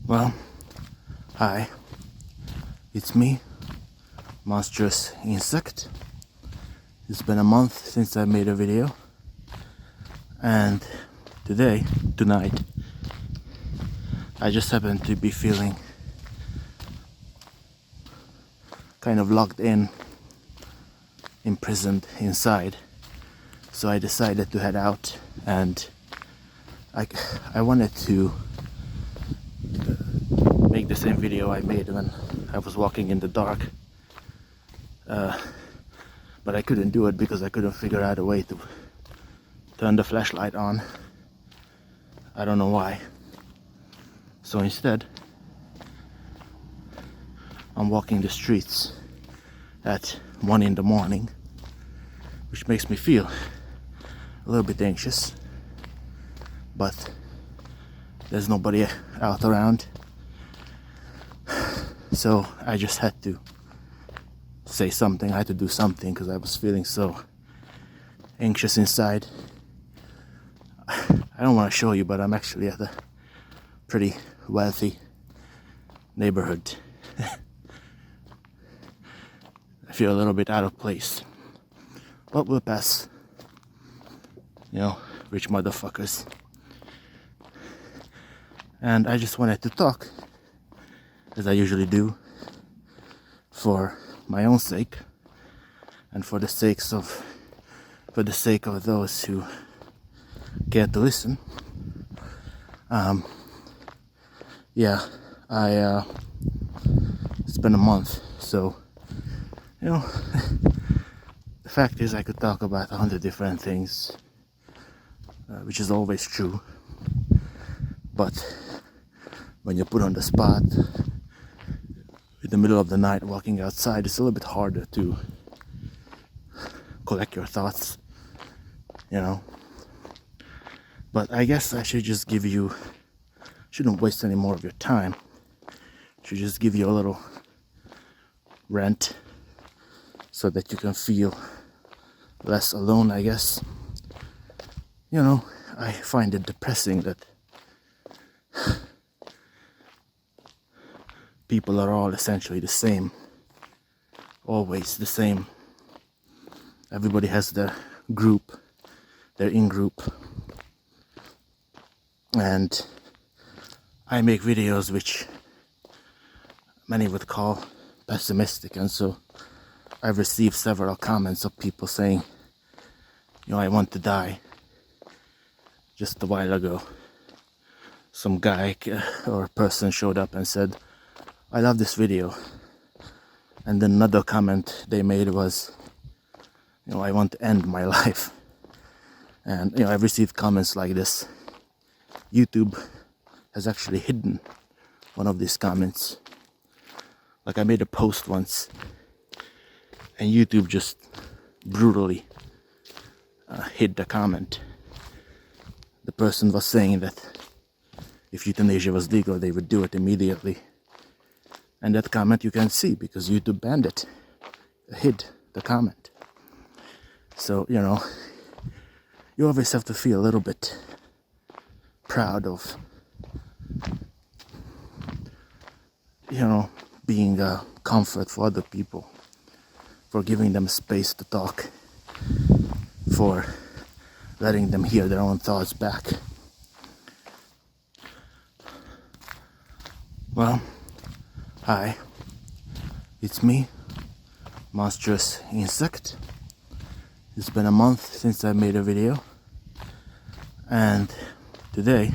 Well, hi, it's me, Monstrous Insect. It's been a month since I made a video, and tonight, I just happened to be feeling kind of locked in, imprisoned inside. So I decided to head out, and I wanted to make the same video I made when I was walking in the dark, but I couldn't do it because I couldn't figure out a way to turn the flashlight on. I don't know why. So instead, I'm walking the streets at 1 in the morning, which makes me feel a little bit anxious, but there's nobody out around. So I just had to say something. I had to do something because I was feeling so anxious inside. I don't want to show you, but I'm actually at a pretty wealthy neighborhood. I feel a little bit out of place, but we'll pass. Rich motherfuckers. And I just wanted to talk, as I usually do, for my own sake and for the sake of those who care to listen. It's been a month, so the fact is I could talk about 100 different things, which is always true, but when you're put on the spot in the middle of the night walking outside, it's a little bit harder to collect your thoughts, but I guess I should just shouldn't waste any more of your time. Should just give you a little rant so that you can feel less alone, I guess. I find it depressing that people are all essentially the same, always the same. Everybody has their group, their in-group, and I make videos which many would call pessimistic, and so I've received several comments of people saying, I want to die. Just a while ago, some guy or person showed up and said, I love this video. And then another comment they made was, I want to end my life. And I've received comments like this. YouTube has actually hidden one of these comments. Like, I made a post once, and YouTube just brutally hid the comment. The person was saying that if euthanasia was legal, they would do it immediately. And that comment you can see because YouTube banned it, hid the comment. So, you always have to feel a little bit proud of, being a comfort for other people, for giving them space to talk, for letting them hear their own thoughts back. Well, hi, it's me, Monstrous Insect. It's been a month since I made a video, and tonight,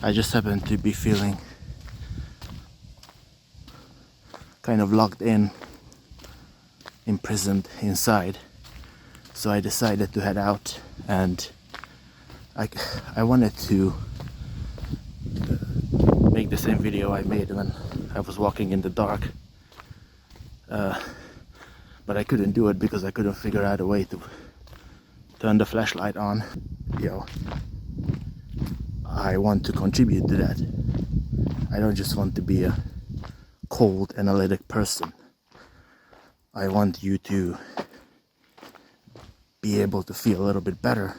I just happened to be feeling kind of locked in, imprisoned inside. So I decided to head out, and I wanted to make the same video I made when I was walking in the dark, but I couldn't do it because I couldn't figure out a way to turn the flashlight on. I want to contribute to that. I don't just want to be a cold, analytic person. I want you to be able to feel a little bit better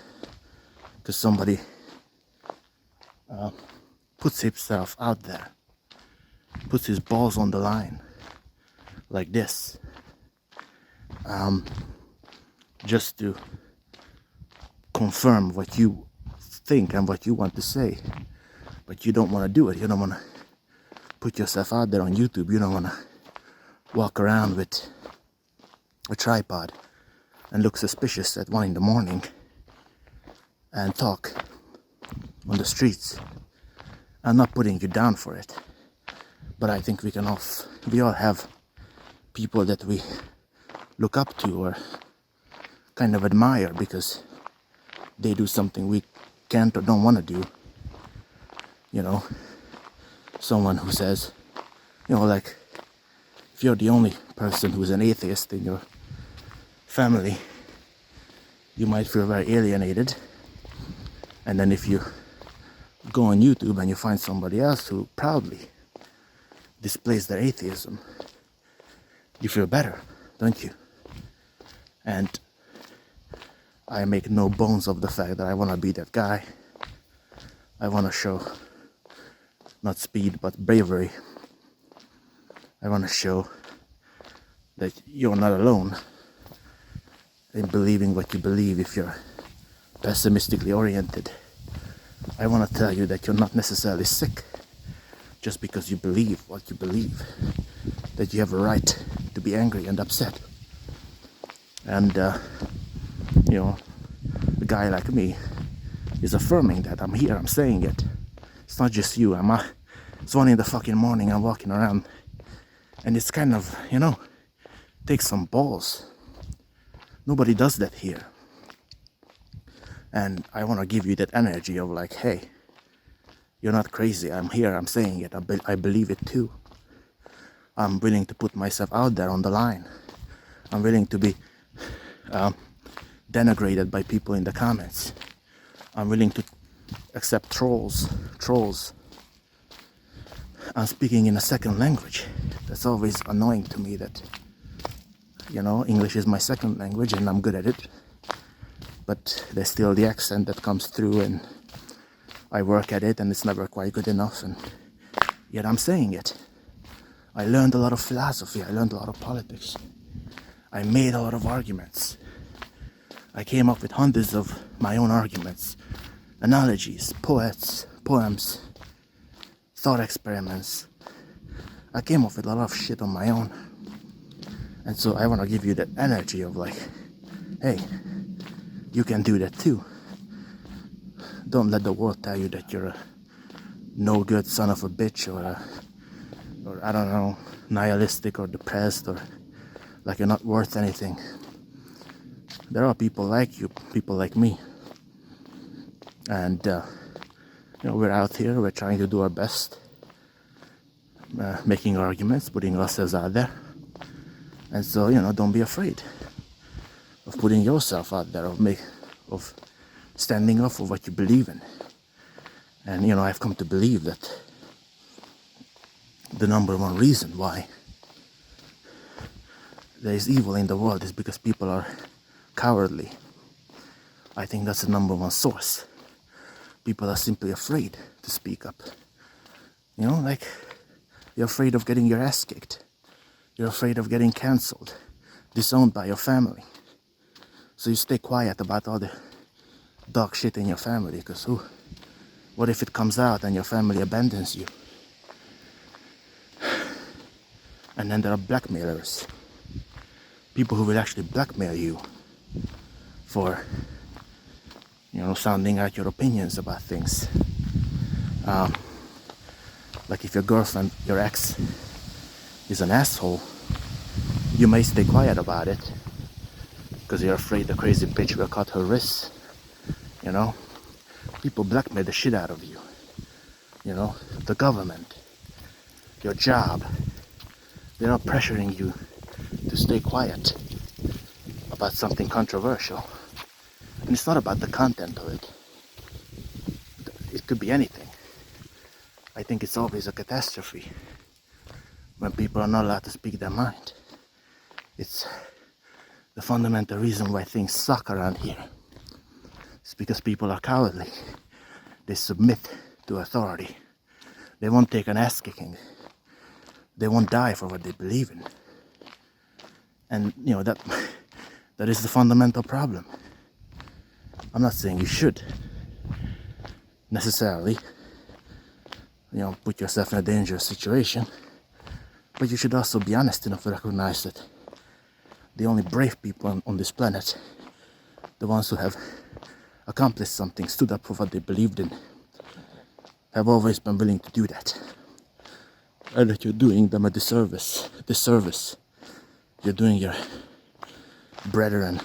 because somebody puts himself out there, puts his balls on the line like this, just to confirm what you think and what you want to say, but you don't want to do it. You don't want to put yourself out there on YouTube. You don't want to walk around with a tripod and look suspicious at 1 a.m. and talk on the streets. I'm not putting you down for it, but I think we all have people that we look up to or kind of admire because they do something we can't or don't want to do. You know, someone who says, you know, like, if you're the only person who's an atheist in your family, you might feel very alienated. And then if you go on YouTube and you find somebody else who proudly displays their atheism, you feel better, don't you? And I make no bones of the fact that I want to be that guy. I want to show not speed but bravery. I want to show that you're not alone in believing what you believe if you're pessimistically oriented. I want to tell you that you're not necessarily sick just because you believe what you believe, that you have a right to be angry and upset. And you know, a guy like me is affirming that. I'm here, I'm saying it. It's not just you. It's 1 a.m, I'm walking around, and it's kind of, you know, takes some balls. Nobody does that here. And I want to give you that energy of like, hey, you're not crazy. I'm here, I'm saying it. I believe it too. I'm willing to put myself out there on the line. I'm willing to be denigrated by people in the comments. I'm willing to accept trolls. I'm speaking in a second language. That's always annoying to me that, you know, English is my second language and I'm good at it. But there's still the accent that comes through, and I work at it and it's never quite good enough, and yet I'm saying it. I learned a lot of philosophy, I learned a lot of politics. I made a lot of arguments. I came up with hundreds of my own arguments, analogies, poems, thought experiments. I came up with a lot of shit on my own. And so I want to give you that energy of like, hey, you can do that too. Don't let the world tell you that you're a no good son of a bitch, or I don't know, nihilistic or depressed, or like you're not worth anything. There are people like you, people like me. And you know, we're out here, we're trying to do our best, making arguments, putting ourselves out there. And so, you know, don't be afraid of putting yourself out there, of standing up for what you believe in. And you know, I've come to believe that the number one reason why there is evil in the world is because people are cowardly. I think that's the number one source. People are simply afraid to speak up. You know, like, you're afraid of getting your ass kicked. You're afraid of getting cancelled, disowned by your family. So you stay quiet about all the dog shit in your family, because what if it comes out and your family abandons you? And then there are blackmailers. People who will actually blackmail you for, you know, sounding out your opinions about things. Like if your girlfriend, your ex, is an asshole, you may stay quiet about it because you're afraid the crazy bitch will cut her wrists. You know, people blackmail the shit out of you. You know, the government, your job, they're all pressuring you to stay quiet about something controversial. And it's not about the content of it. It could be anything. I think it's always a catastrophe when people are not allowed to speak their mind. It's the fundamental reason why things suck around here. It's because people are cowardly. They submit to authority. They won't take an ass kicking. They won't die for what they believe in. And that is the fundamental problem. I'm not saying you should necessarily, put yourself in a dangerous situation, but you should also be honest enough to recognize that the only brave people on this planet, the ones who have accomplished something, stood up for what they believed in, have always been willing to do that. And that you're doing them a disservice. You're doing your brethren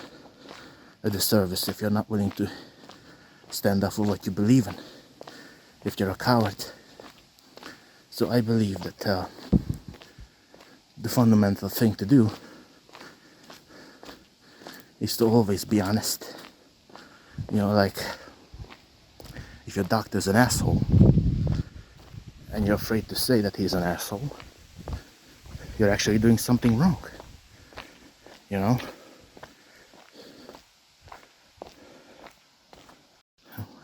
a disservice if you're not willing to stand up for what you believe in, if you're a coward. So I believe that the fundamental thing to do is to always be honest. Like, if your doctor's an asshole and you're afraid to say that he's an asshole, you're actually doing something wrong.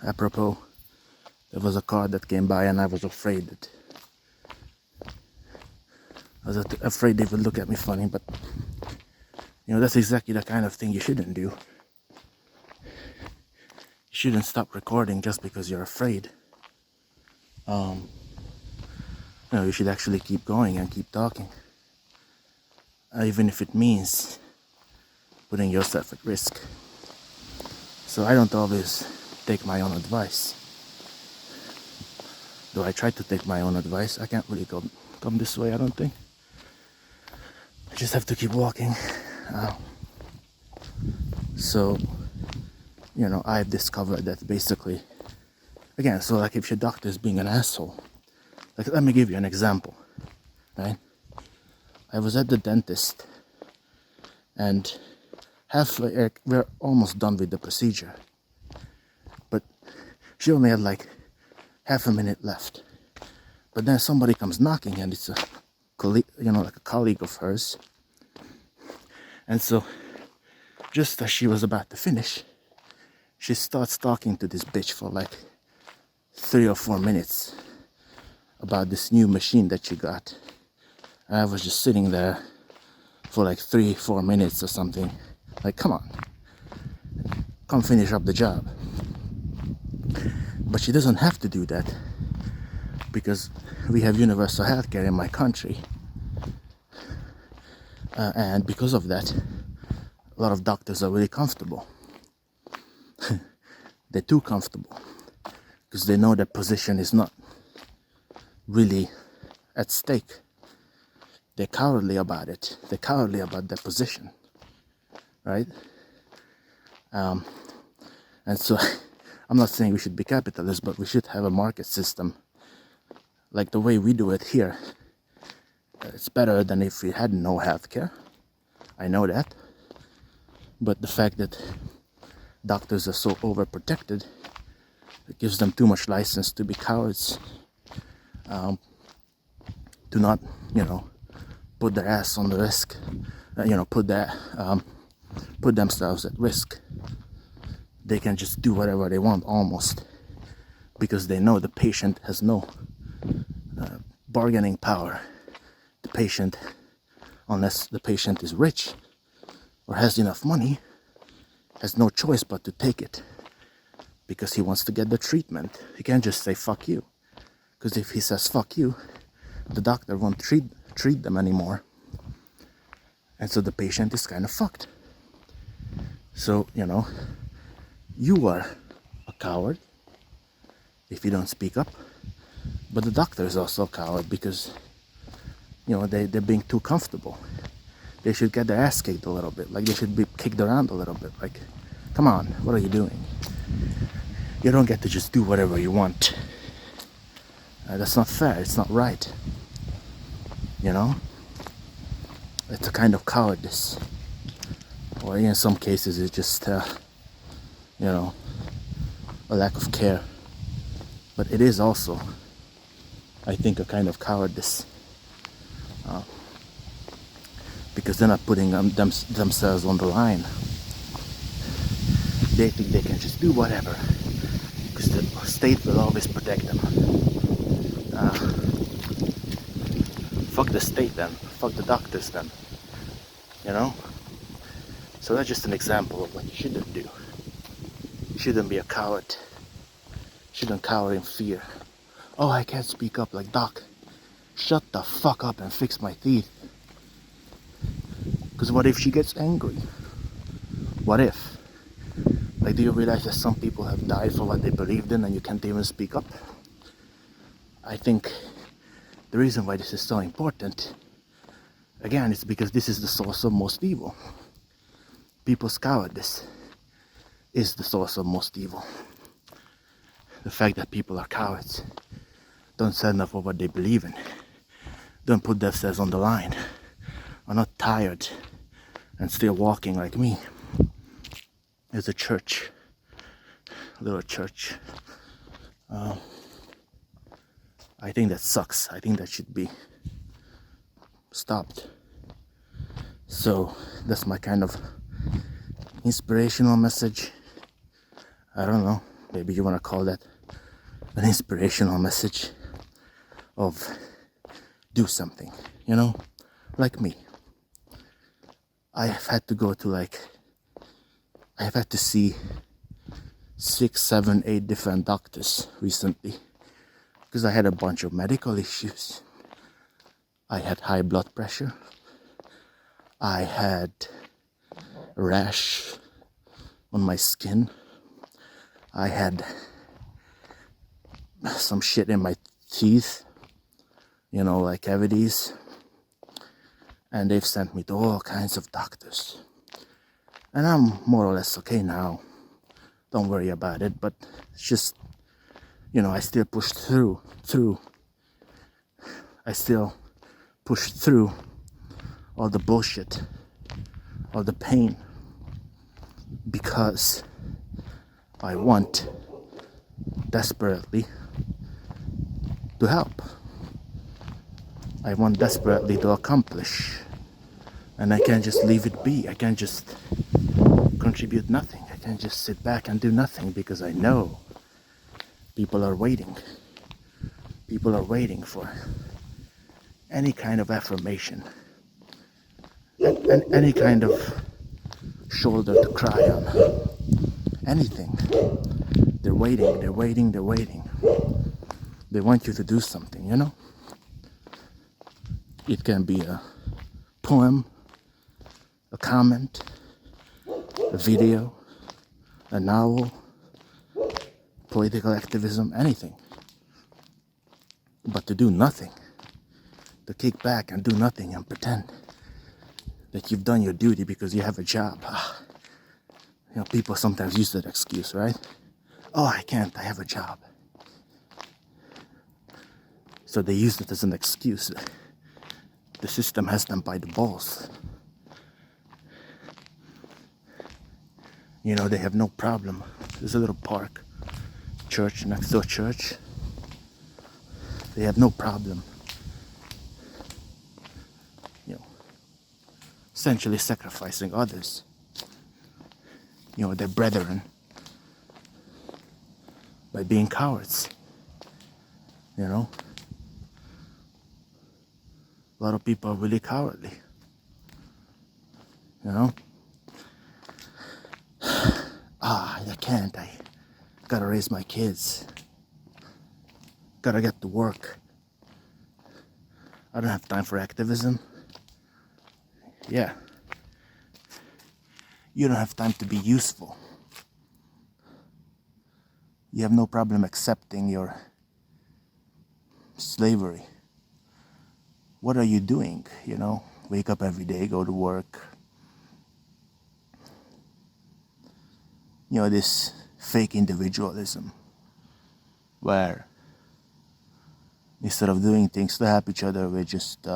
Apropos, there was a car that came by and I was afraid they would look at me funny, but that's exactly the kind of thing you shouldn't do. You shouldn't stop recording just because you're afraid. You should actually keep going and keep talking, even if it means putting yourself at risk. So I don't always take my own advice. Though I try to take my own advice, I can't really come this way, I don't think. I just have to keep walking. So, I've discovered that basically, again, so like if your doctor is being an asshole, like let me give you an example, right? I was at the dentist and we're almost done with the procedure, but she only had like half a minute left. But then somebody comes knocking and it's a colleague, like a colleague of hers. And so just as she was about to finish, she starts talking to this bitch for like 3 or 4 minutes about this new machine that she got. And I was just sitting there for like 3-4 minutes or something. Like, come on, come finish up the job. But she doesn't have to do that because we have universal healthcare in my country. And because of that, a lot of doctors are really comfortable. They're too comfortable because they know their position is not really at stake. They're cowardly about it. They're cowardly about their position, right? And so I'm not saying we should be capitalists, but we should have a market system like the way we do it here. It's better than if we had no healthcare. I know that. But the fact that doctors are so overprotected, it gives them too much license to be cowards, to not, put their ass on the risk, put themselves at risk. They can just do whatever they want almost, because they know the patient has no bargaining power. The patient, unless the patient is rich or has enough money, has no choice but to take it because he wants to get the treatment. He can't just say fuck you, because if he says fuck you, the doctor won't treat them anymore, and so the patient is kind of fucked. So you are a coward if you don't speak up, but the doctor is also a coward because they're being too comfortable. They should get their ass kicked a little bit. Like, they should be kicked around a little bit. Like, come on, what are you doing? You don't get to just do whatever you want. That's not fair. It's not right. It's a kind of cowardice. Or in some cases, it's just, a lack of care. But it is also, I think, a kind of cowardice. Because they're not putting themselves on the line. They think they can just do whatever because the state will always protect them. Fuck the state then, fuck the doctors then, you know? So that's just an example of what you shouldn't do. You shouldn't be a coward. You shouldn't cower in fear. Oh, I can't speak up. Like, doc, shut the fuck up and fix my teeth. Because what if she gets angry? What if? Like, do you realize that some people have died for what they believed in and you can't even speak up? I think the reason why this is so important, again, is because this is the source of most evil. People's cowardice is the source of most evil. The fact that people are cowards, don't stand up for what they believe in, don't put themselves on the line, are not tired and still walking like me. There's a church, a little church. I think that sucks. I think that should be stopped. So that's my kind of inspirational message. I don't know, maybe you want to call that an inspirational message of do something, you know, like me. I have had to go to I have had to see 6, 7, 8 different doctors recently because I had a bunch of medical issues. I had high blood pressure. I had a rash on my skin. I had some shit in my teeth, you know, like cavities. And they've sent me to all kinds of doctors. And I'm more or less okay now. Don't worry about it, but it's just, you know, I still pushed through. I still pushed through all the bullshit, all the pain, because I want desperately to help. I want desperately to accomplish. And I can't just leave it be. I can't just contribute nothing. I can't just sit back and do nothing because I know people are waiting. People are waiting for any kind of affirmation and any kind of shoulder to cry on. Anything. They're waiting, they're waiting, they're waiting. They want you to do something, you know? It can be a poem, a comment, a video, a novel, political activism, anything. But to do nothing, to kick back and do nothing and pretend that you've done your duty because you have a job. You know, people sometimes use that excuse, right? Oh, I can't, I have a job. So they use it as an excuse. The system has them by the balls. You know, they have no problem. There's a little park, church next to a church. They have no problem, you know, essentially sacrificing others, you know, their brethren, by being cowards, you know. A lot of people are really cowardly, you know. I can't, I gotta raise my kids, gotta get to work, I don't have time for activism. Yeah, you don't have time to be useful. You have no problem accepting your slavery. What are you doing, you know? Wake up every day, go to work. You know, this fake individualism where instead of doing things to help each other, we're just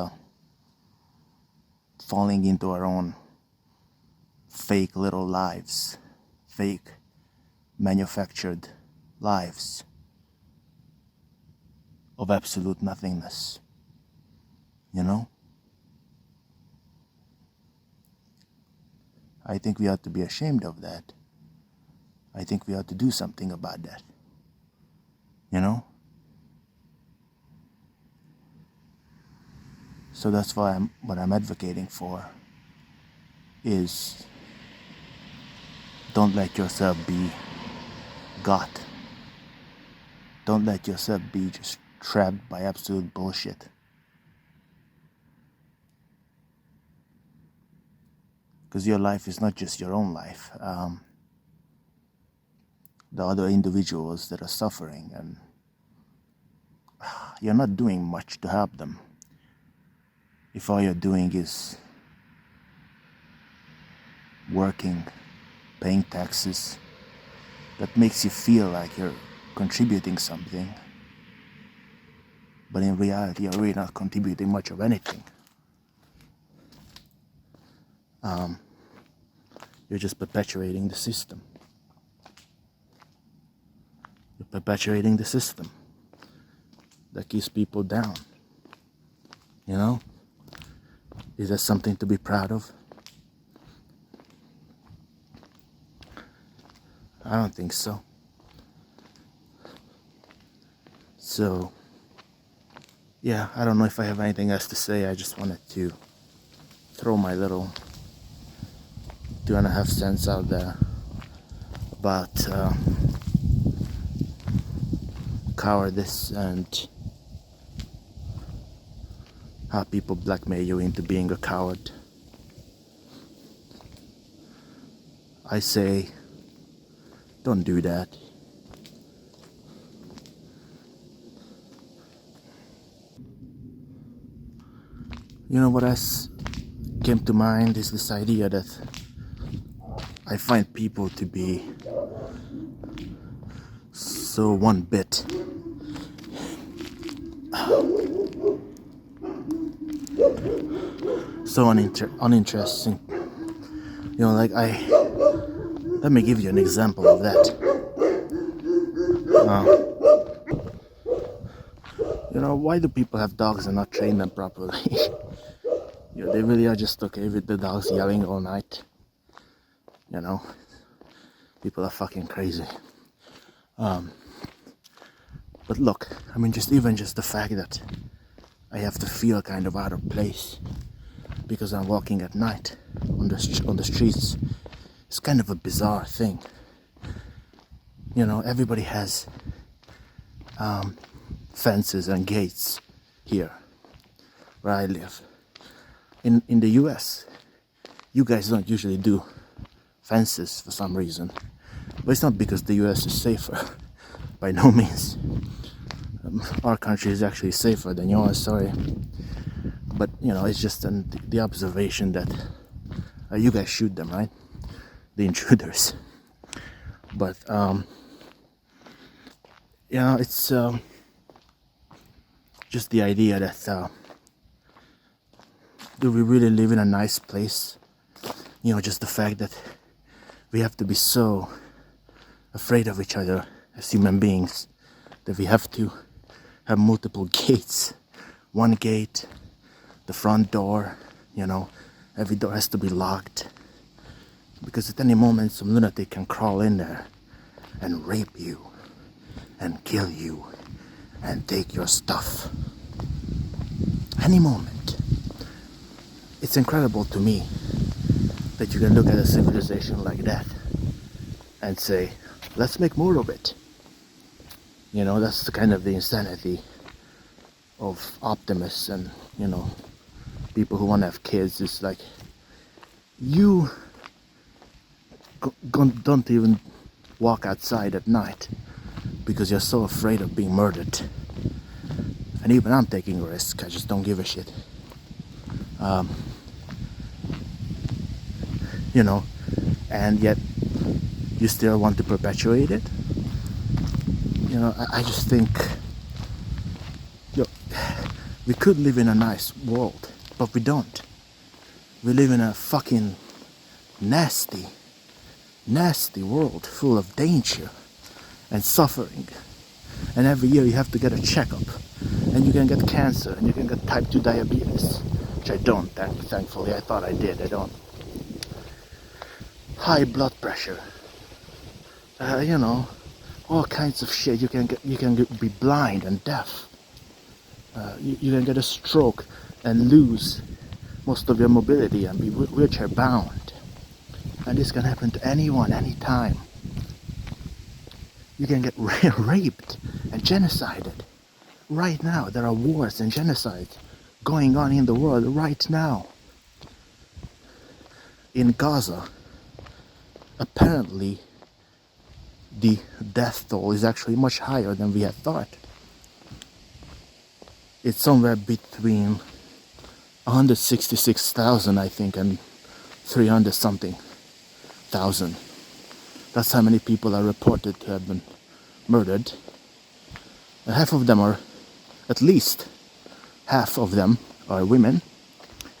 falling into our own fake little lives, fake manufactured lives of absolute nothingness, you know? I think we ought to be ashamed of that. I think we ought to do something about that, you know? So that's why what I'm advocating for is don't let yourself be got. Don't let yourself be just trapped by absolute bullshit. Because your life is not just your own life. The other individuals that are suffering, and you're not doing much to help them if all you're doing is working, paying taxes. That makes you feel like you're contributing something, but in reality you're really not contributing much of anything. You're just perpetuating the system. You're perpetuating the system that keeps people down. You know? Is that something to be proud of? I don't think so. So, yeah, I don't know if I have anything else to say. I just wanted to throw my little 2.5 cents out there about cowardice and how people blackmail you into being a coward. I say, don't do that. You know what else came to mind is this idea that I find people to be so one bit so uninteresting. You know, like let me give you an example of that. You know, why do people have dogs and not train them properly? You know, they really are just okay with the dogs yelling all night. You know, people are fucking crazy. But look, I mean, even just the fact that I have to feel kind of out of place because I'm walking at night on the streets, it's kind of a bizarre thing. You know, everybody has fences and gates here where I live. In the US, you guys don't usually do fences for some reason. But it's not because the US is safer. By no means. Our country is actually safer than yours, sorry. But, you know, it's just the observation that you guys shoot them, right? The intruders. But, you know, it's just the idea that do we really live in a nice place? You know, just the fact that we have to be so afraid of each other as human beings that we have to have multiple gates. One gate, the front door, you know, every door has to be locked. Because at any moment some lunatic can crawl in there and rape you and kill you and take your stuff. Any moment. It's incredible to me that you can look at a civilization like that and say, let's make more of it. You know, that's the kind of the insanity of optimists and, you know, people who want to have kids. It's like, you don't even walk outside at night because you're so afraid of being murdered. And even I'm taking a risk, I just don't give a shit. You know, and yet you still want to perpetuate it. You know, I just think, you know, we could live in a nice world, but we don't. We live in a fucking nasty world full of danger and suffering. And every year you have to get a checkup, and you can get cancer, and you can get type 2 diabetes, which I don't, thankfully. I thought I did, I don't. High blood pressure, you know, all kinds of shit. You can be blind and deaf. You can get a stroke and lose most of your mobility and be wheelchair bound. And this can happen to anyone, anytime. You can get raped and genocided. Right now, there are wars and genocides going on in the world right now. In Gaza, apparently the death toll is actually much higher than we had thought. It's somewhere between 166,000, I think, and 300 something thousand. That's how many people are reported to have been murdered. And half of them are, at least half of them are women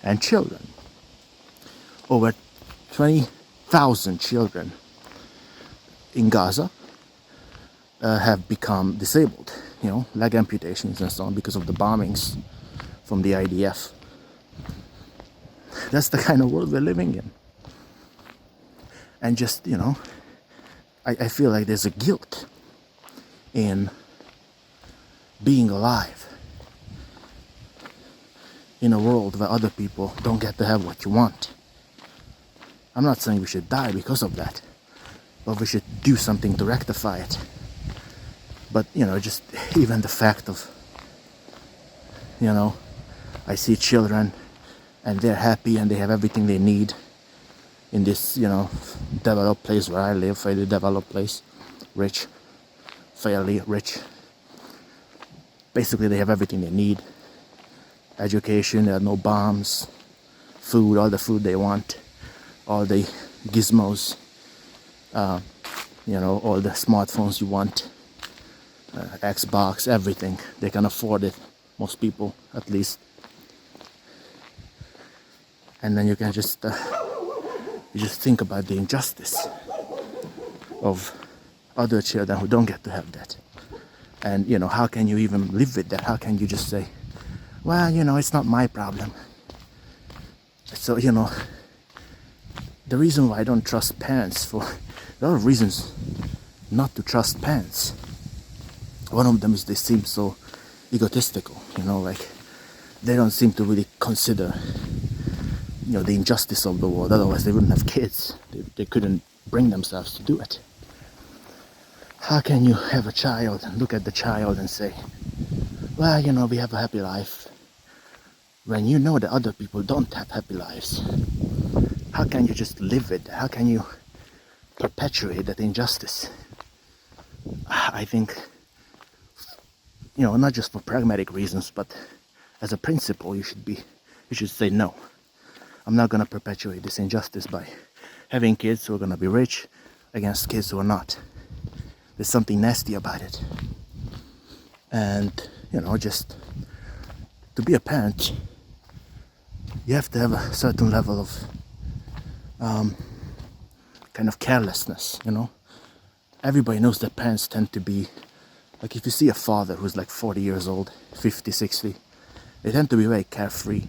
and children. Over 20,000 children in Gaza have become disabled, leg amputations and so on because of the bombings from the IDF. That's the kind of world we're living in. And just, I feel like there's a guilt in being alive in a world where other people don't get to have what you want. I'm not saying we should die because of that, but we should do something to rectify it. But, just even the fact of, I see children and they're happy and they have everything they need in this, developed place where I live, fairly developed place, rich, fairly rich. Basically, they have everything they need. Education, there are no bombs, food, all the food they want, all the gizmos, all the smartphones you want, Xbox, everything. They can afford it, most people at least. And then you can just think about the injustice of other children who don't get to have that. And, how can you even live with that? How can you just say, well, it's not my problem. So, the reason why I don't trust parents, there are a lot of reasons not to trust parents. One of them is they seem so egotistical, like they don't seem to really consider, the injustice of the world. Otherwise they wouldn't have kids. They couldn't bring themselves to do it. How can you have a child and look at the child and say, well, we have a happy life, when you know that other people don't have happy lives? How can you just live with that? How can you perpetuate that injustice? I think, not just for pragmatic reasons, but as a principle, you should say no. I'm not going to perpetuate this injustice by having kids who are going to be rich against kids who are not. There's something nasty about it. And, just to be a parent, you have to have a certain level of kind of carelessness, Everybody knows that parents tend to be, like if you see a father who's like 40 years old, 50, 60, they tend to be very carefree.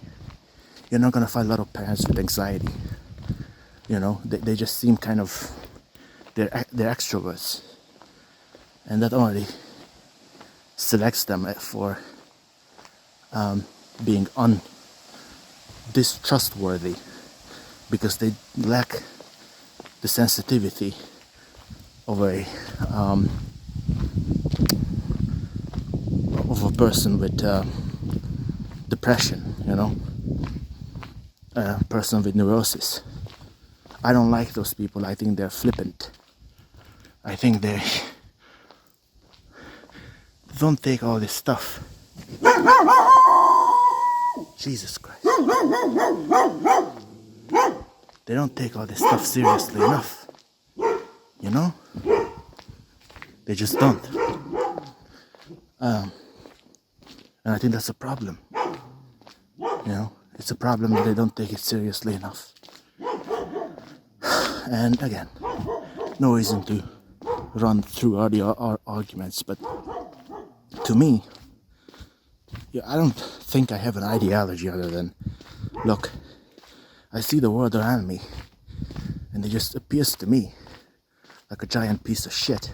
You're not going to find a lot of parents with anxiety. They just seem kind of, they're extroverts. And that only selects them for being distrustworthy, because they lack the sensitivity of a person with depression, a person with neurosis. I don't like those people. I think they're flippant. I think they don't take all this stuff. Jesus Christ. They don't take all this stuff seriously enough. They just don't. And I think that's a problem. It's a problem that they don't take it seriously enough. And again, no reason to run through all the arguments, but to me, I don't think I have an ideology other than, look, I see the world around me, and it just appears to me like a giant piece of shit.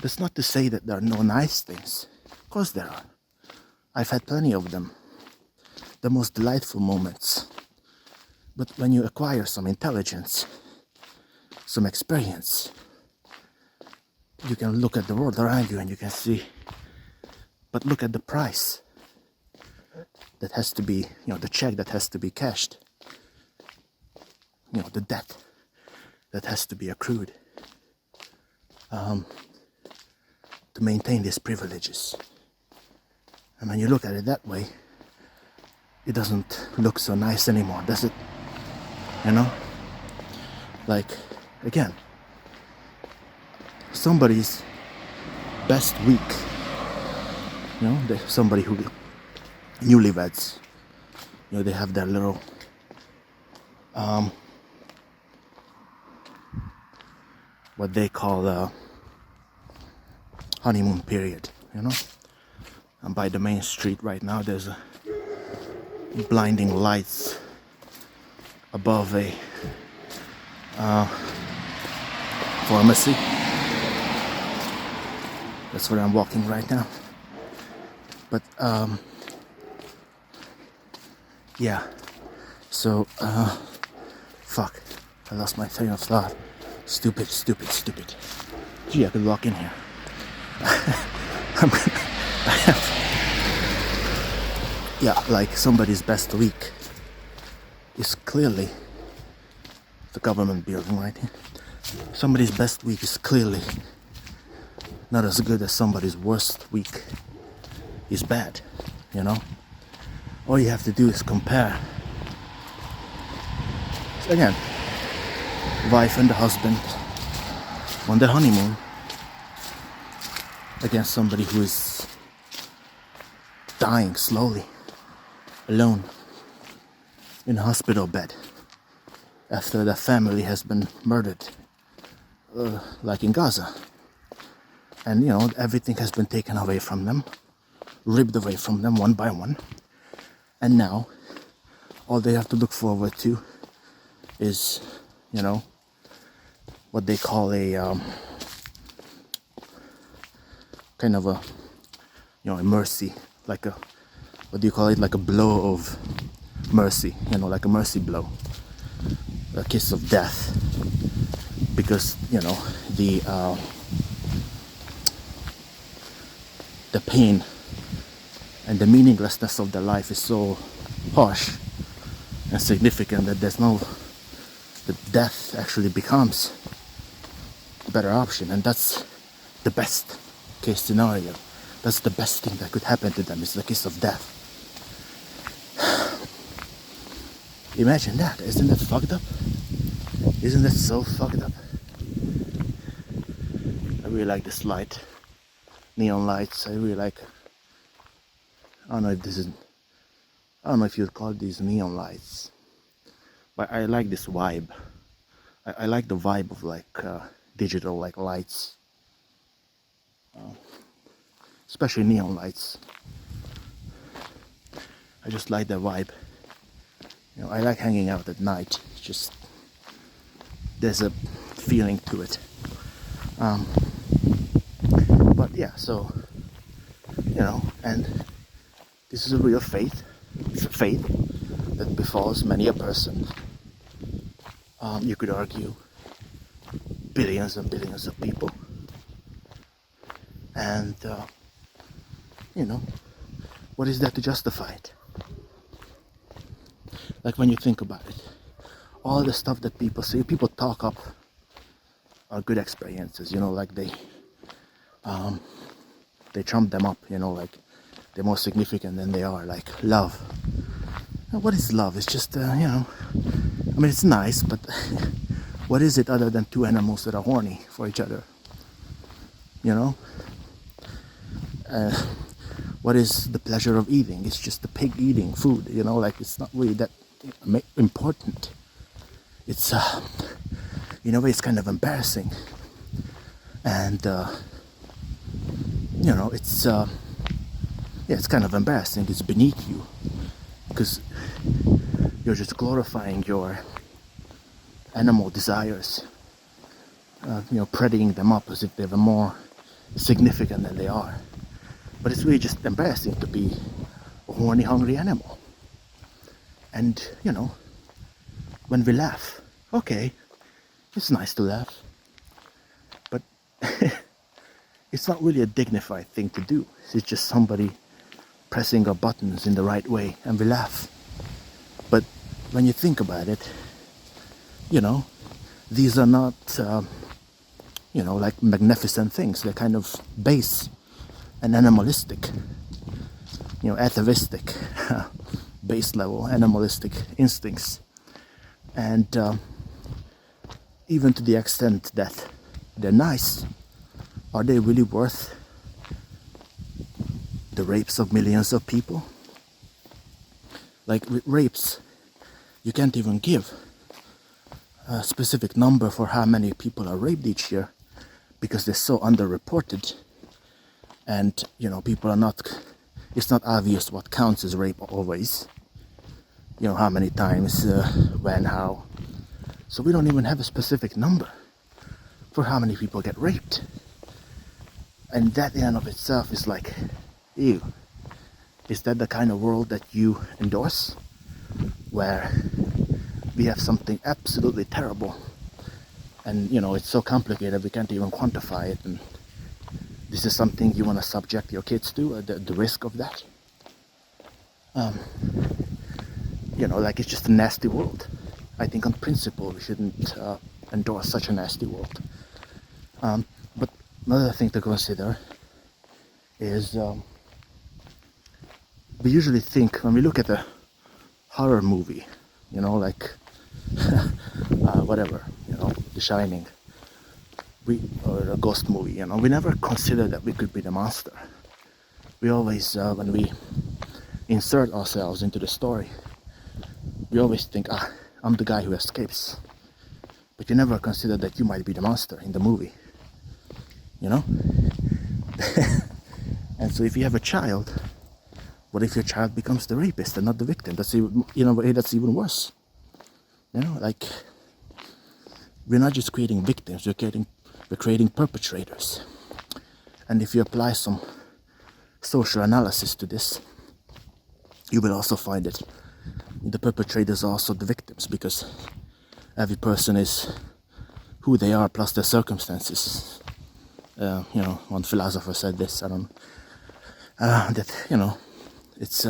That's not to say that there are no nice things. Of course there are. I've had plenty of them, the most delightful moments. But when you acquire some intelligence, some experience, you can look at the world around you and you can see, but look at the price that has to be, the check that has to be cashed, the debt that has to be accrued to maintain these privileges. And when you look at it that way, it doesn't look so nice anymore, does it? Like, again, somebody's best week, somebody who, newlyweds, they have their little what they call the honeymoon period, and by the main street right now there's a blinding lights above a pharmacy. That's where I'm walking right now. But yeah, so fuck, I lost my train of thought. Stupid. Gee, I could walk in here. Yeah, like somebody's best week is clearly the government building right here. Somebody's best week is clearly not as good as somebody's worst week is bad, All you have to do is compare. So again, wife and the husband on their honeymoon against somebody who is dying slowly, alone, in a hospital bed after their family has been murdered, like in Gaza. And everything has been taken away from them, ripped away from them one by one. And now all they have to look forward to is, what they call a kind of a, a mercy, like a, what do you call it, like a blow of mercy, like a mercy blow, a kiss of death, because the pain and the meaninglessness of their life is so harsh and significant that the death actually becomes a better option, and that's the best case scenario. That's the best thing that could happen to them, is the kiss of death. Imagine that. Isn't that fucked up? Isn't that so fucked up? I really like this light. Neon lights. I really like, I don't know if you'd call these neon lights, but I like this vibe. I like the vibe of like digital like lights, especially neon lights. I just like the vibe. I like hanging out at night. It's just, there's a feeling to it. But yeah, so and this is a real fate. It's a fate that befalls many a person. You could argue billions and billions of people. And what is there to justify it? Like, when you think about it, all the stuff that people say, people talk up are good experiences, like they trump them up, like they're more significant than they are, like love. And what is love? It's just, it's nice, but what is it other than two animals that are horny for each other? What is the pleasure of eating? It's just the pig eating food, like it's not really that important. It's in a way it's kind of embarrassing, and it's kind of embarrassing. It's beneath you, because you're just glorifying your animal desires, prating them up as if they were more significant than they are. But it's really just embarrassing to be horny, hungry animal. And, you know, when we laugh, okay, it's nice to laugh, but it's not really a dignified thing to do. It's just somebody pressing our buttons in the right way and we laugh. But when you think about it, you know, these are not, you know, like magnificent things. They're kind of base and animalistic, you know, atavistic, base level animalistic instincts. And even to the extent that they're nice, are they really worth the rapes of millions of people? Like with rapes, you can't even give a specific number for how many people are raped each year because they're so underreported. And, you know, people are not, it's not obvious what counts as rape always. You know, how many times, when, how. So we don't even have a specific number for how many people get raped. And that in and of itself is like, ew. Is that the kind of world that you endorse? Where we have something absolutely terrible and, you know, it's so complicated we can't even quantify it, and this is something you want to subject your kids to, the risk of that. You know, like, it's just a nasty world. I think on principle we shouldn't endorse such a nasty world. But another thing to consider is we usually think, when we look at a horror movie, you know, like whatever, you know, The Shining, or a ghost movie, you know, we never consider that we could be the monster. We always, when we insert ourselves into the story, we always think, I'm the guy who escapes. But you never consider that you might be the monster in the movie, you know? And so if you have a child, what if your child becomes the rapist and not the victim? That's even, you know, that's even worse. You know, like, we're not just creating victims, we're creating perpetrators. And if you apply some social analysis to this, you will also find that the perpetrators are also the victims, because every person is who they are plus their circumstances. You know, one philosopher said this, I don't that, you know, it's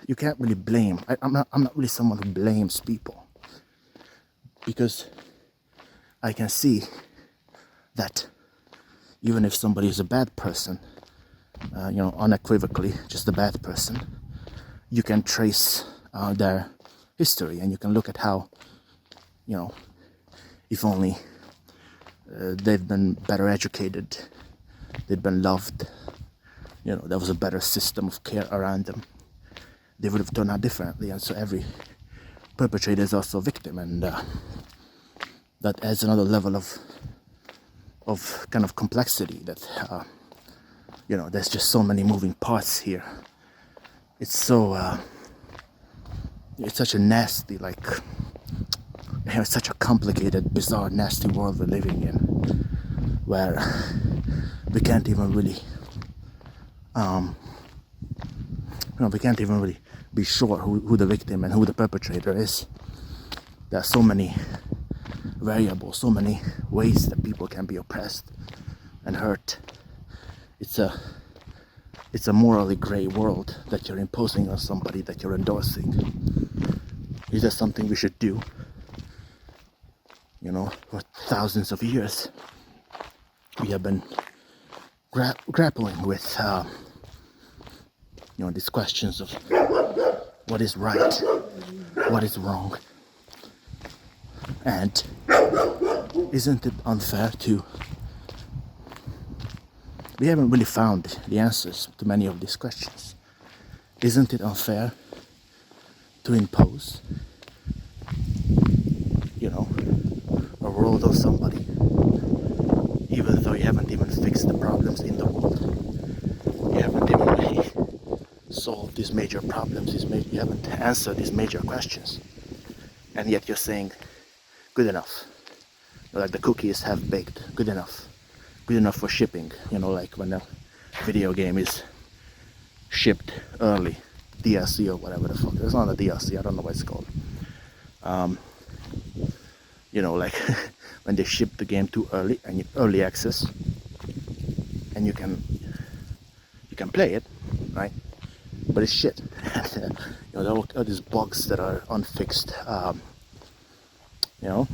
you can't really blame. I'm not really someone who blames people, because I can see that even if somebody is a bad person, you know, unequivocally just a bad person, you can trace their history and you can look at how, you know, if only they've been better educated, they've been loved, you know, there was a better system of care around them, they would have turned out differently. And so every perpetrator is also a victim, and that adds another level of kind of complexity that, you know, there's just so many moving parts here. It's so, it's such a nasty, like, you know, it's such a complicated, bizarre, nasty world we're living in, where we can't even really, you know, we can't even really be sure who the victim and who the perpetrator is. There are so many variables, so many ways that people can be oppressed and hurt. It's a morally grey world that you're imposing on somebody, that you're endorsing. Is that something we should do? You know, for thousands of years we have been grappling with you know, these questions of what is right, what is wrong, and isn't it unfair to, we haven't really found the answers to many of these questions. Isn't it unfair to impose, you know, a world of somebody, even though you haven't even fixed the problems in the world? You haven't even really solved these major problems, you haven't answered these major questions, and yet you're saying, good enough. Like the cookie is half baked, good enough for shipping. You know, like when a video game is shipped early, DLC or whatever the fuck. It's not a DLC. I don't know what it's called. You know, like when they ship the game too early and early access, and you can play it, right? But it's shit. You know, there are all these bugs that are unfixed. You know,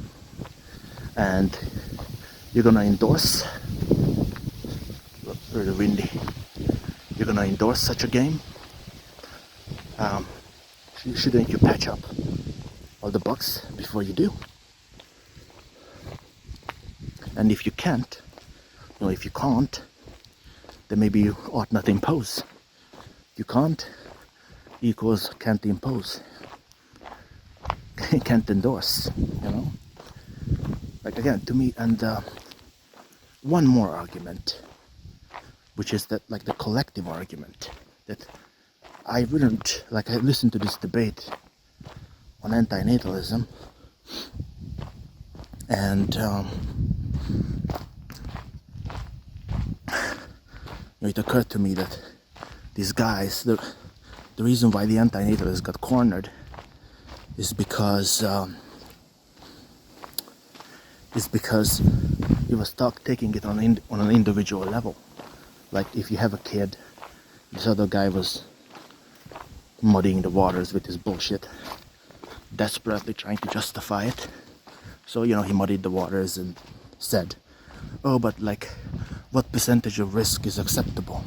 and you're gonna endorse. Look, really windy. You're gonna endorse such a game. Shouldn't you patch up all the bugs before you do? And if you can't, you know, if you can't, then maybe you ought not impose. You can't equals can't impose. Can't endorse, you know? Like again, to me, and one more argument, which is that, like, the collective argument, that I wouldn't, like, I listened to this debate on antinatalism, and you know, it occurred to me that these guys, the reason why the antinatalists got cornered is because he was taking it on an individual level. Like, if you have a kid, this other guy was muddying the waters with his bullshit, desperately trying to justify it. So, you know, he muddied the waters and said, oh, but like, what percentage of risk is acceptable?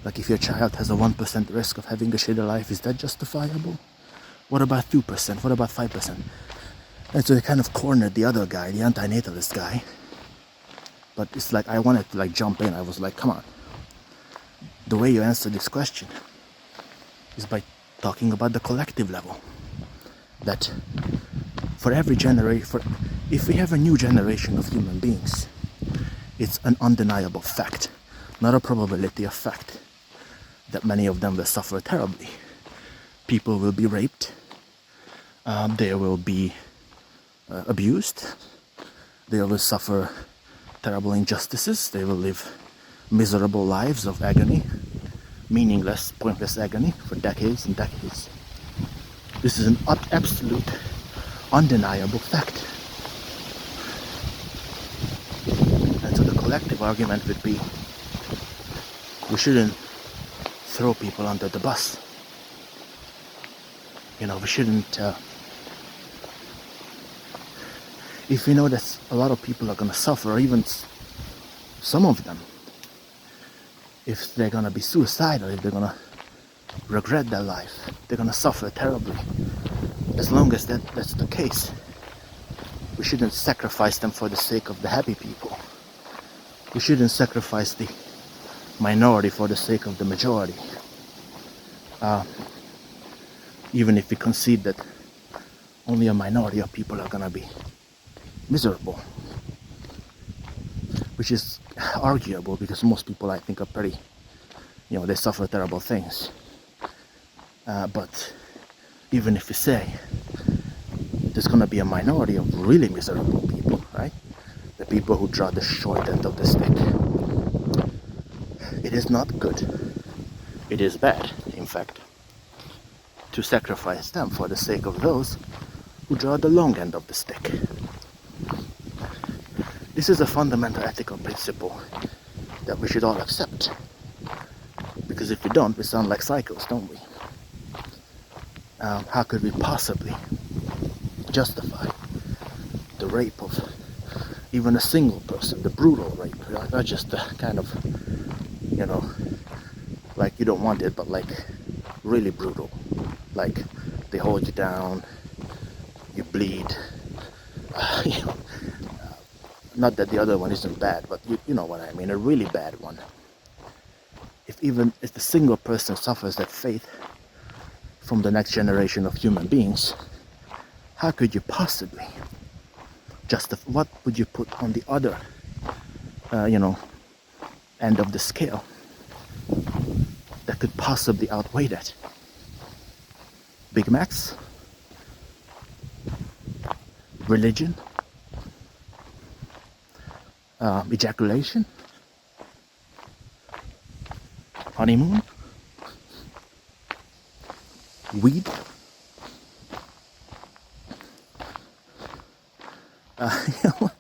Like, if your child has a 1% risk of having a shitty life, is that justifiable? What about 2%? What about 5%? And so they kind of cornered the other guy, the antinatalist guy. But it's like, I wanted to like jump in. I was like, come on. The way you answer this question is by talking about the collective level. That for every generation, if we have a new generation of human beings, it's an undeniable fact, not a probability, a fact, that many of them will suffer terribly. People will be raped. They will be abused. They will suffer terrible injustices. They will live miserable lives of agony, meaningless, pointless agony for decades and decades. This is an absolute, undeniable fact. And so the collective argument would be, we shouldn't throw people under the bus. You know, we shouldn't, if we know that a lot of people are going to suffer, even some of them, if they're going to be suicidal, if they're going to regret their life, they're going to suffer terribly. As long as that's the case, we shouldn't sacrifice them for the sake of the happy people. We shouldn't sacrifice the minority for the sake of the majority. Even if we concede that only a minority of people are going to be miserable, which is arguable because most people, I think, are pretty, you know, they suffer terrible things. But even if we say there's going to be a minority of really miserable people, right? The people who draw the short end of the stick. It is not good. It is bad, in fact, to sacrifice them for the sake of those who draw the long end of the stick. This is a fundamental ethical principle that we should all accept. Because if we don't, we sound like psychos, don't we? How could we possibly justify the rape of even a single person, the brutal rape, not just the kind of, you know, like you don't want it, but like really brutal. Like they hold you down, you bleed, you know, not that the other one isn't bad, but you know what I mean, a really bad one. If the single person suffers that fate from the next generation of human beings, how could you possibly justify? What would you put on the other, you know, end of the scale that could possibly outweigh that? Big Macs? Religion? Ejaculation? Honeymoon? weed, you know,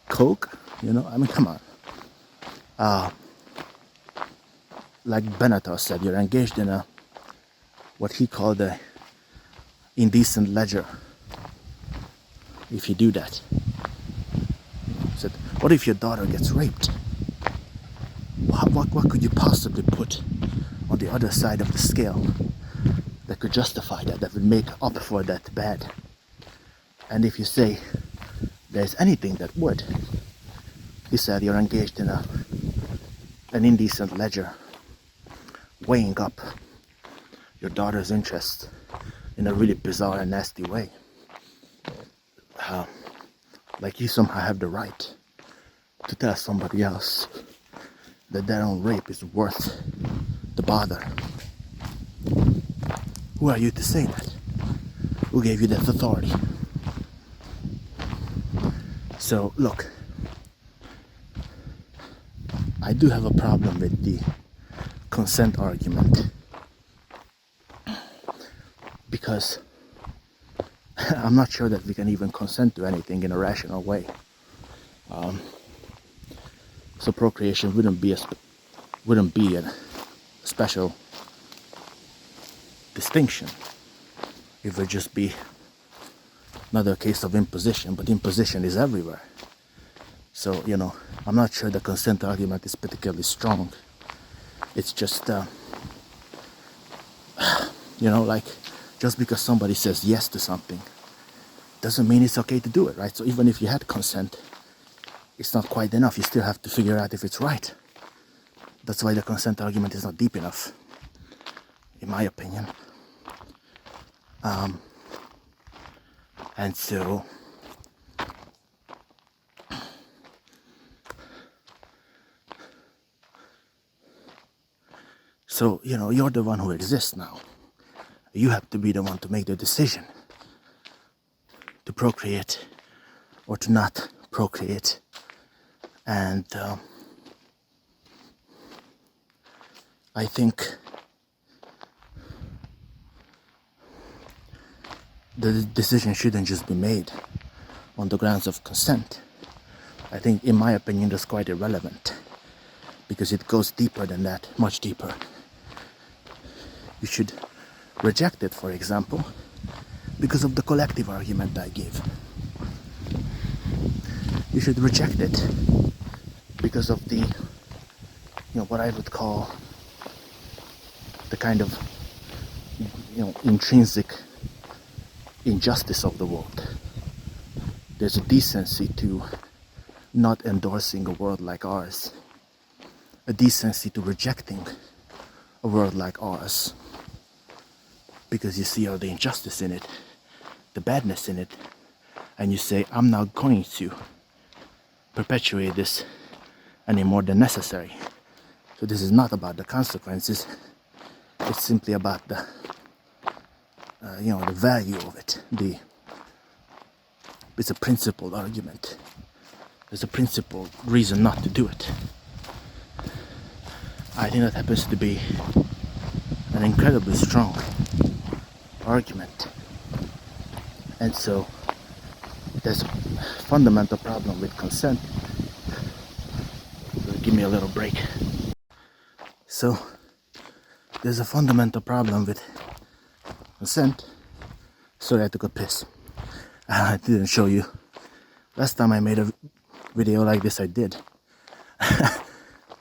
coke, you know, I mean, come on. Like Benatar said, you're engaged in a what he called a indecent ledger. If you do that, he said, what if your daughter gets raped? What could you possibly put on the other side of the scale that could justify that, that would make up for that bad? And if you say there's anything that would, he said, you're engaged in an indecent ledger, weighing up your daughter's interest in a really bizarre and nasty way. Like you somehow have the right to tell somebody else that their own rape is worth the bother. Who are you to say that? Who gave you that authority? So look, I do have a problem with the consent argument, because I'm not sure that we can even consent to anything in a rational way. So procreation wouldn't be a special distinction. It would just be another case of imposition, but imposition is everywhere. So, you know, I'm not sure the consent argument is particularly strong. It's just, you know, like, just because somebody says yes to something doesn't mean it's okay to do it, right? So even if you had consent, it's not quite enough. You still have to figure out if it's right. That's why the consent argument is not deep enough, in my opinion. And so, you know, you're the one who exists now. You have to be the one to make the decision to procreate or to not procreate. And I think the decision shouldn't just be made on the grounds of consent. I think, in my opinion, that's quite irrelevant, because it goes deeper than that, much deeper. You should reject it, for example, because of the collective argument I gave. You should reject it because of the, you know, what I would call the kind of, you know, intrinsic injustice of the world. There's a decency to not endorsing a world like ours, a decency to rejecting a world like ours, because you see all the injustice in it, the badness in it, and you say, I'm not going to perpetuate this any more than necessary. So this is not about the consequences, it's simply about the you know, the value of it. It's a principled argument. There's a principled reason not to do it. I think that happens to be an incredibly strong argument. And so there's a fundamental problem with consent. Give me a little break. So there's a fundamental problem with consent. Sorry, I took a piss. I didn't show you. Last time I made a video like this, I did.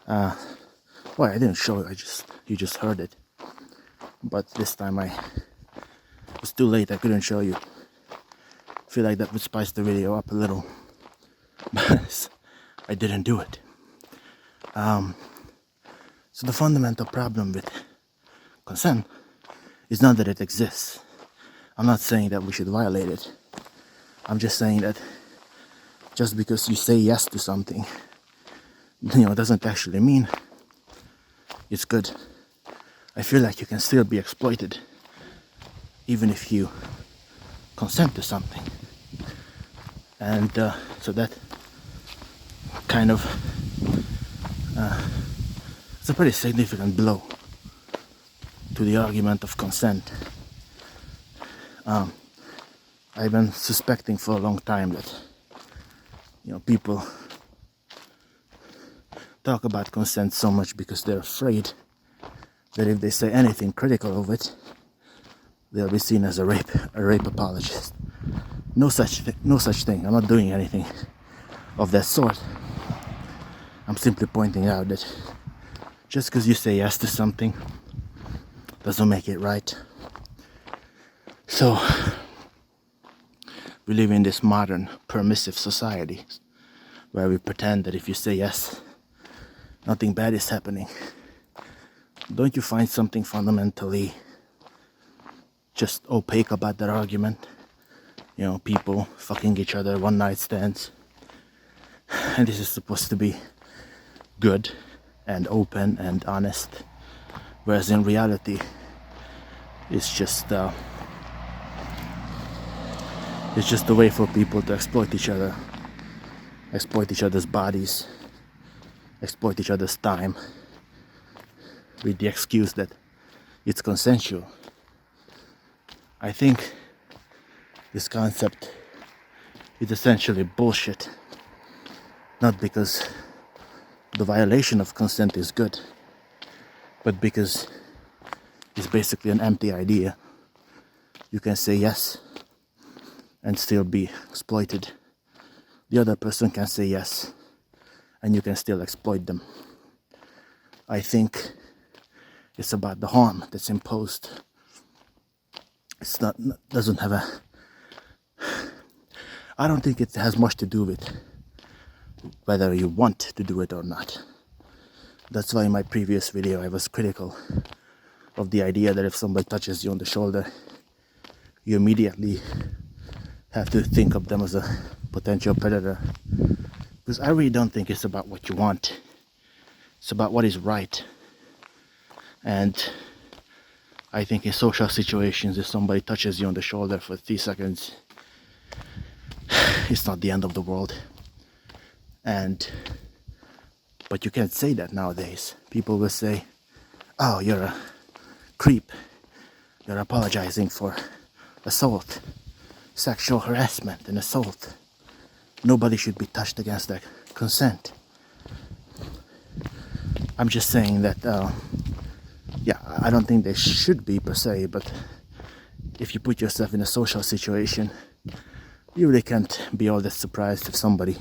Well, I didn't show it. You just heard it. But this time it was too late. I couldn't show you. I feel like that would spice the video up a little, but I didn't do it. So the fundamental problem with consent is not that it exists. I'm not saying that we should violate it. I'm just saying that just because you say yes to something, you know, doesn't actually mean it's good. I feel like you can still be exploited even if you consent to something. And so that kind of it's a pretty significant blow to the argument of consent. I've been suspecting for a long time that, people talk about consent so much because they're afraid that if they say anything critical of it, they'll be seen as a rape apologist. No such thing. I'm not doing anything of that sort. I'm simply pointing out that just because you say yes to something doesn't make it right. So we live in this modern permissive society where we pretend that if you say yes, nothing bad is happening. Don't you find something fundamentally just opaque about that argument? People fucking each other, one night stands, and this is supposed to be good and open and honest, whereas in reality it's just a way for people to exploit each other, exploit each other's bodies, exploit each other's time with the excuse that it's consensual. I think this concept is essentially bullshit. Not because the violation of consent is good, but because it's basically an empty idea. You can say yes and still be exploited. The other person can say yes and you can still exploit them. I think it's about the harm that's imposed. I don't think it has much to do with whether you want to do it or not. That's why in my previous video I was critical of the idea that if somebody touches you on the shoulder, you immediately have to think of them as a potential predator. Because I really don't think it's about what you want. It's about what is right. And I think in social situations, if somebody touches you on the shoulder for 3 seconds, it's not the end of the world. But you can't say that nowadays. People will say, oh, you're a creep. You're apologizing for assault, sexual harassment and assault. Nobody should be touched against their consent. I'm just saying that, I don't think they should be per se, but if you put yourself in a social situation, you really can't be all that surprised if somebody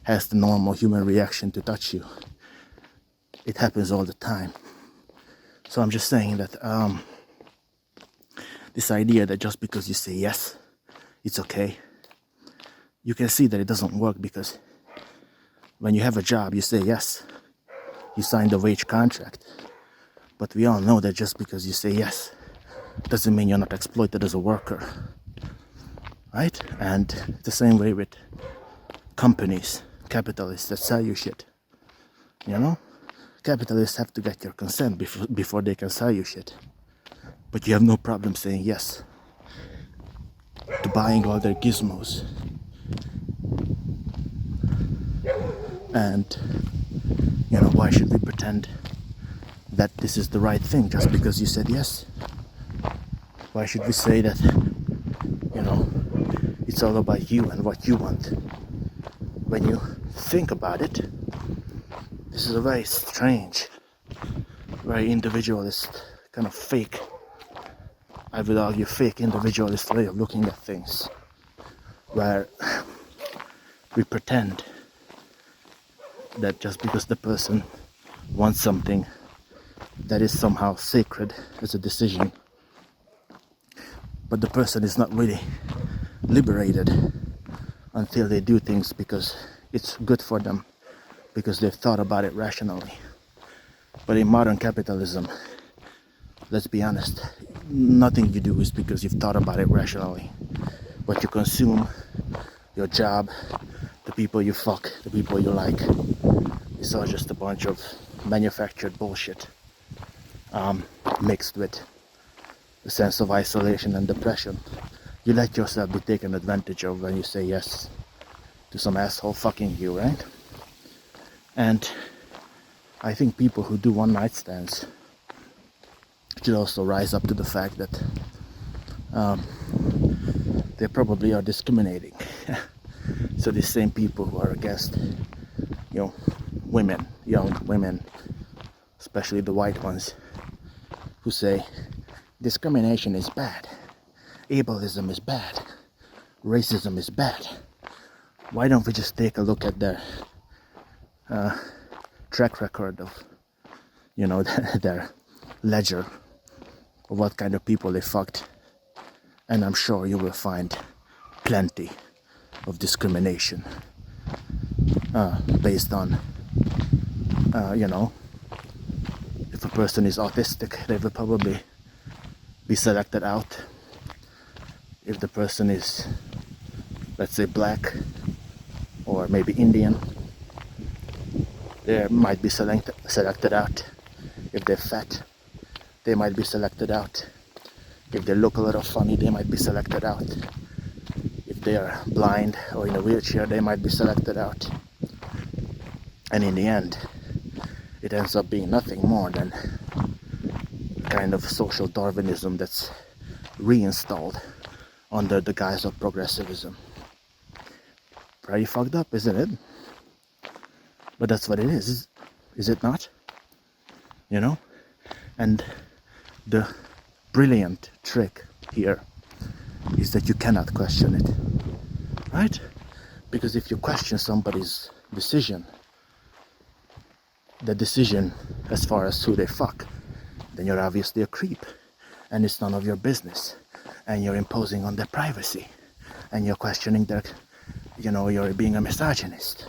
has the normal human reaction to touch you. It happens all the time. So I'm just saying that this idea that just because you say yes, it's okay. You can see that it doesn't work, because when you have a job, you say yes. You sign the wage contract. But we all know that just because you say yes doesn't mean you're not exploited as a worker. Right? And the same way with companies, capitalists that sell you shit. Capitalists have to get your consent before they can sell you shit. But you have no problem saying yes to buying all their gizmos. And, why should we pretend that this is the right thing just because you said yes? Why should we say that, it's all about you and what you want? When you think about it, this is a very strange, very individualist, kind of fake, I would argue fake individualist way of looking at things, where we pretend that just because the person wants something, that is somehow sacred as a decision. But the person is not really liberated until they do things because it's good for them, because they've thought about it rationally. But in modern capitalism, let's be honest, nothing you do is because you've thought about it rationally. What you consume, your job, the people you fuck, the people you like, it's all just a bunch of manufactured bullshit, mixed with a sense of isolation and depression. You let yourself be taken advantage of when you say yes to some asshole fucking you, right? And I think people who do one night stands should also rise up to the fact that they probably are discriminating. So these same people who are against, women, young women, especially the white ones, who say discrimination is bad, ableism is bad, racism is bad. Why don't we just take a look at their track record of, their ledger of what kind of people they fucked, and I'm sure you will find plenty of discrimination based on, if a person is autistic, they will probably be selected out. If the person is, let's say, black or maybe Indian, they might be selected out. If they're fat, they might be selected out. If they look a little funny, they might be selected out. If they are blind or in a wheelchair, they might be selected out. And in the end, it ends up being nothing more than kind of social Darwinism that's reinstalled under the guise of progressivism. Pretty fucked up, isn't it? But that's what it is it not? And the brilliant trick here is that you cannot question it, right? Because if you question somebody's decision, the decision as far as who they fuck, then you're obviously a creep, and it's none of your business, and you're imposing on their privacy, and you're questioning their, you're being a misogynist,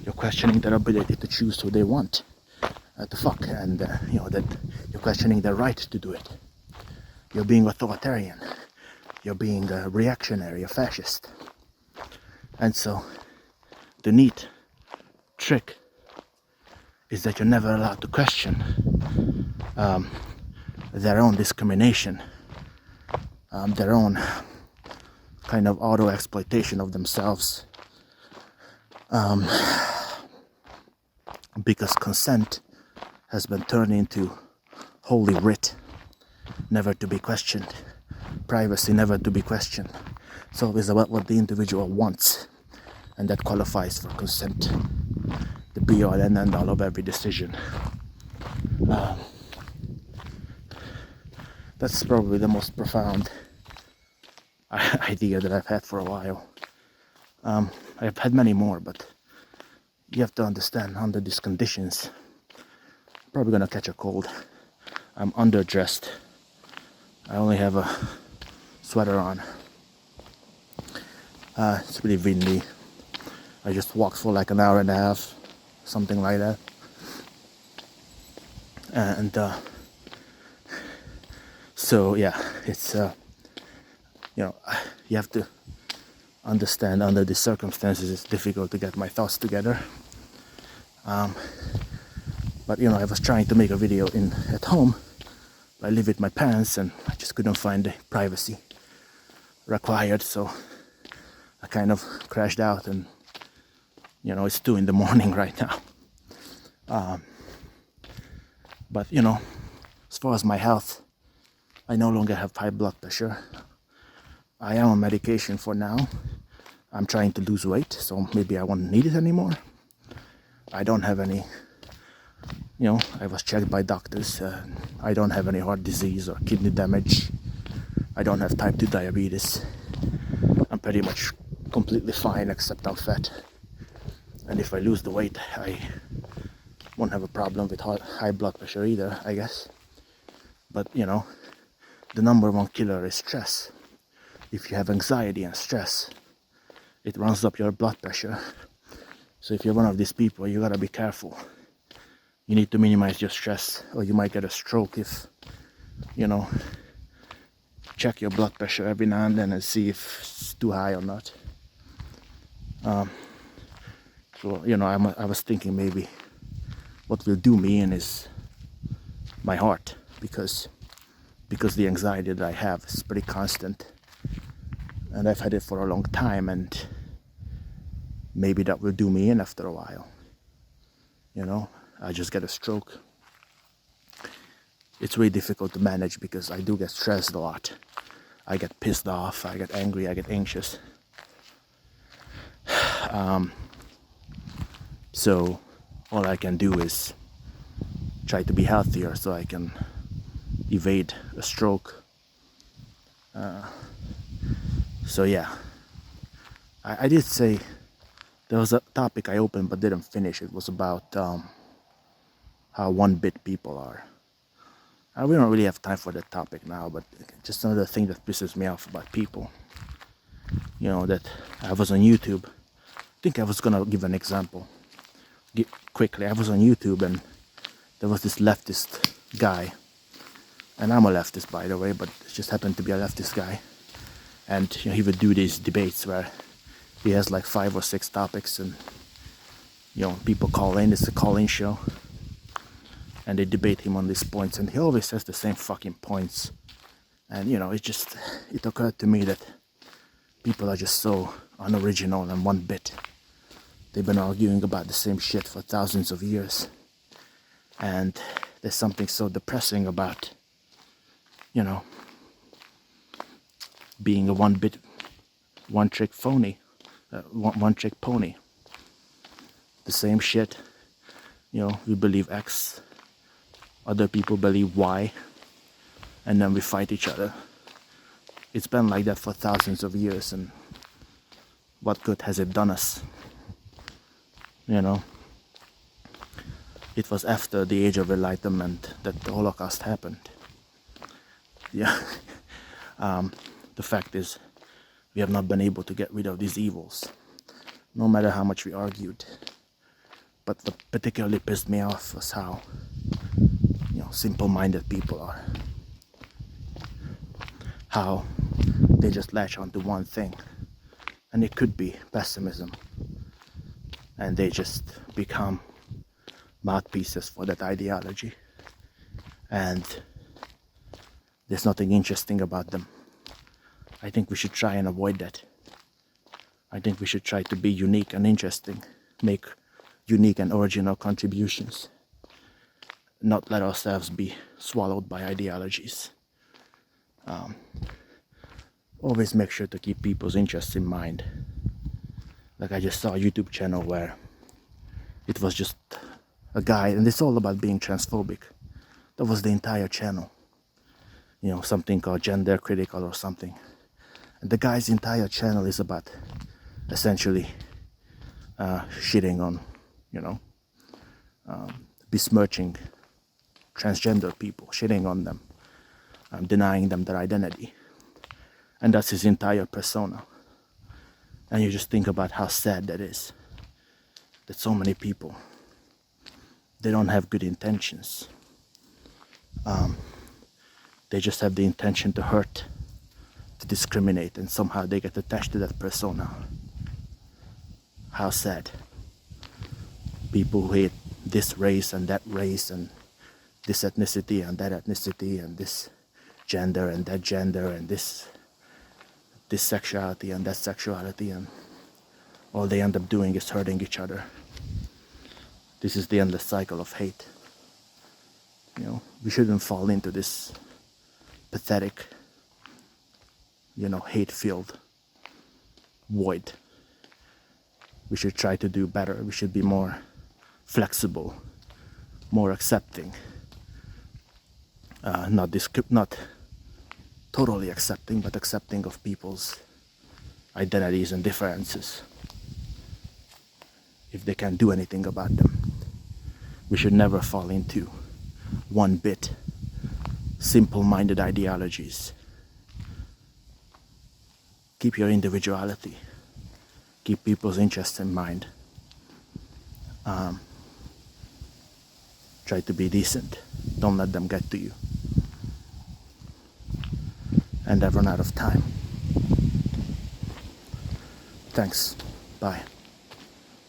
you're questioning their ability to choose who they want to fuck, and that you're questioning their right to do it. You're being authoritarian, you're being a reactionary, a fascist. And so the neat trick is that you're never allowed to question their own discrimination, their own kind of auto-exploitation of themselves, because consent has been turned into holy writ, never to be questioned, privacy never to be questioned. It's always about what the individual wants, and that qualifies for consent, the be all and end all of every decision. That's probably the most profound idea that I've had for a while. I've had many more, but you have to understand, under these conditions, I'm probably gonna catch a cold. I'm underdressed. I only have a sweater on. It's really windy. I just walked for like an hour and a half, something like that. And so yeah, it's you have to understand, under these circumstances it's difficult to get my thoughts together. But I was trying to make a video at home. I live with my parents and I just couldn't find the privacy required, so I kind of crashed out, and it's 2 a.m. right now. But as far as my health, I no longer have high blood pressure. I am on medication for now. I'm trying to lose weight, so maybe I won't need it anymore. I don't have any, I was checked by doctors. I don't have any heart disease or kidney damage. I don't have type 2 diabetes. I'm pretty much completely fine, except I'm fat. And if I lose the weight, I won't have a problem with high blood pressure either, I guess. But the number one killer is stress. If you have anxiety and stress, it runs up your blood pressure. So if you're one of these people, you gotta be careful. You need to minimize your stress, or you might get a stroke if, check your blood pressure every now and then and see if it's too high or not. So I was thinking maybe what will do me in is my heart, because the anxiety that I have is pretty constant, and I've had it for a long time, and maybe that will do me in after a while. I just get a stroke. it's really difficult to manage because I do get stressed a lot. I get pissed off, I get angry, I get anxious. So all I can do is try to be healthier so I can evade a stroke. So yeah, I did say there was a topic I opened but didn't finish. It was about how one-bit people are. We don't really have time for that topic now, but just another thing that pisses me off about people. You know, that I was on YouTube. I think I was gonna give an example quickly. I was on YouTube and there was this leftist guy, and I'm a leftist by the way, but it just happened to be a leftist guy. And you know, he would do these debates where he has like 5 or 6 topics, and you know, people call in. It's a call-in show, and they debate him on these points, and he always says the same fucking points. And you know, it occurred to me that people are just so unoriginal and one bit. They've been arguing about the same shit for thousands of years, and there's something so depressing about, you know, being a one-trick pony. The same shit. You know, we believe X, other people believe Y, and then we fight each other. It's been like that for thousands of years, and what good has it done us? You know, it was after the Age of Enlightenment that the Holocaust happened. Yeah. The fact is, we have not been able to get rid of these evils, no matter how much we argued. But what particularly pissed me off was how, you know, simple-minded people are. How they just latch onto one thing, and it could be pessimism, and they just become mouthpieces for that ideology, and there's nothing interesting about them. I think we should try and avoid that. I think we should try to be unique and interesting, make unique and original contributions, not let ourselves be swallowed by ideologies. Always make sure to keep people's interests in mind. Like I just saw a YouTube channel where it was just a guy, and it's all about being transphobic. That was the entire channel. You know, something called Gender Critical or something. And the guy's entire channel is about essentially shitting on, you know, besmirching transgender people, shitting on them, denying them their identity. And that's his entire persona. And you just think about how sad that is. That so many people, they don't have good intentions. They just have the intention to hurt, to discriminate, and somehow they get attached to that persona. How sad. People who hate this race and that race and this ethnicity and that ethnicity and this gender and that gender and this sexuality and that sexuality, and all they end up doing is hurting each other. This is the endless cycle of hate. You know, we shouldn't fall into this pathetic, you know, hate-filled void. We should try to do better. We should be more flexible, more accepting, not totally accepting, but accepting of people's identities and differences, if they can't do anything about them. We should never fall into one bit simple-minded ideologies. Keep your individuality. Keep people's interests in mind. Try to be decent. Don't let them get to you. And I've run out of time. Thanks. Bye.